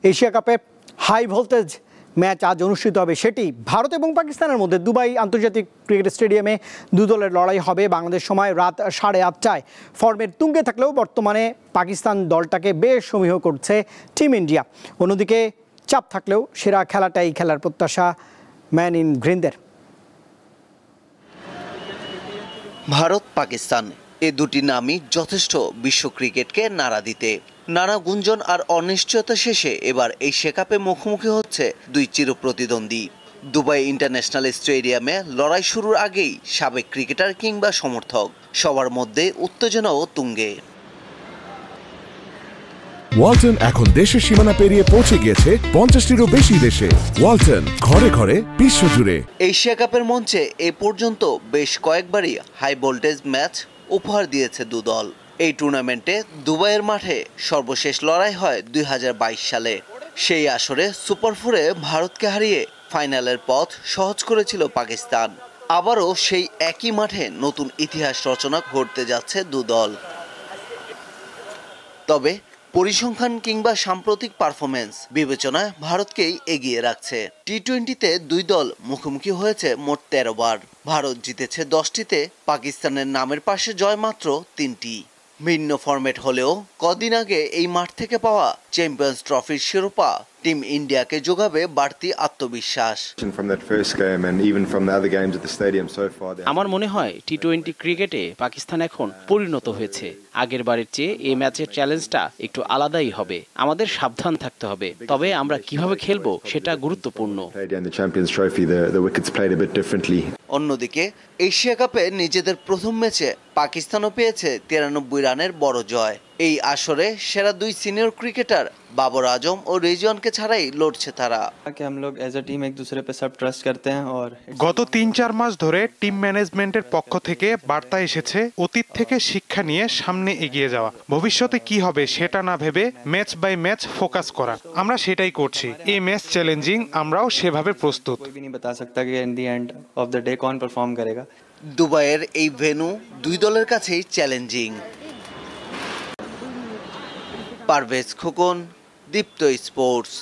Asia কাপে high voltage match আজ অনুষ্ঠিত হবে, সেটি ভারত এবং পাকিস্তানের মধ্যে দুবাই আন্তর্জাতিক ক্রিকেট স্টেডিয়ামে দু দলের লড়াই হবে বাংলাদেশ সময় রাত 8:30টায়। ফর্মের তুঙ্গে থাকলেও বর্তমানে পাকিস্তান দলটাকে বেশ সমীহ করছে টিম ইন্ডিয়া। অন্যদিকে চাপ থাকলেও সেরা খেলাটাই খেলার প্রত্যাশা ম্যান ইন গ্রিনদের। ভারত পাকিস্তান এ দুটি নামই যথেষ্ট বিশ্ব ক্রিকেটকে নাড়া দিতে। নানা গুঞ্জন আর অনিশ্চয়তা শেষে এবার এশিয়া কাপে মুখোমুখি হচ্ছে দুই চিরপ্রতিদ্বন্দ্বী। দুবাই ইন্টারন্যাশনাল স্টেডিয়ামে লড়াই শুরুর আগেই সাবেক ক্রিকেটার কিংবা সমর্থক সবার মধ্যে উত্তেজনাও তুঙ্গে। ওয়ালটন এখন দেশের সীমানা পেরিয়ে পৌঁছে গিয়েছে 50টিরও বেশি দেশে। ওয়ালটন, ঘরে ঘরে বিশ্বজুড়ে। এশিয়া কাপের মঞ্চে এ পর্যন্ত বেশ কয়েকবারই হাই ভোল্টেজ ম্যাচ উপহার দিয়েছে দু দল। এই টুর্নামেন্টে দুবাইয়ের মাঠে সর্বশেষ লড়াই হয় 2022 সালে। সেই আসরে সুপার ফোরে ভারতকে হারিয়ে ফাইনালের পথ সহজ করেছিল পাকিস্তান। আবারও সেই একই মাঠে নতুন ইতিহাস রচনা করতে যাচ্ছে দু দল। তবে পরিসংখ্যান কিংবা সাম্প্রতিক পারফরমেন্স বিবেচনায় ভারতকেই এগিয়ে রাখছে। টি-20তে দুই দল মুখোমুখি হয়েছে মোট 13 বার। ভারত জিতেছে 10টিতে, পাকিস্তানের নামের পাশে জয় মাত্র 3টি। ভিন্ন ফরম্যাট হলেও কদিন আগে এই মাঠ থেকে পাওয়া চ্যাম্পিয়ন্স ট্রফির শিরোপা টিম ইন্ডিয়াকে যোগাবে বাড়তি আত্মবিশ্বাস। আমার মনে হয় টি-20 ক্রিকেটে পাকিস্তান এখন পরিণত হয়েছে। আগের বারের চেয়ে এই ম্যাচের চ্যালেঞ্জটা একটু আলাদাই হবে। আমাদের সাবধান থাকতে হবে, তবে আমরা কিভাবে খেলবো সেটা গুরুত্বপূর্ণ। অন্যদিকে এশিয়া কাপে নিজেদের প্রথম ম্যাচে পাকিস্তানও পেয়েছে 93 রানের বড় জয়। এই আসরে সেরা দুই সিনিয়র ক্রিকেটার বাবর আজম ও রিজওয়ানকে ছাড়াই লড়ছে তারা। গত 3-4 মাস ধরে টিম ম্যানেজমেন্টের পক্ষ থেকে বার্তা এসেছে অতীত থেকে শিক্ষা নিয়ে সামনে এগিয়ে যাওয়া। ভবিষ্যতে কি হবে সেটা না ভেবে ম্যাচ বাই ম্যাচ ফোকাস করা। আমরা সেটাই করছি। এই ম্যাচ চ্যালেঞ্জিং, আমরাও সেভাবে প্রস্তুত। দুবাইয়ের এই ভেন্যু দুই দলের কাছেই চ্যালেঞ্জিং। পারভেজ খোকন, দীপ্ত স্পোর্টস।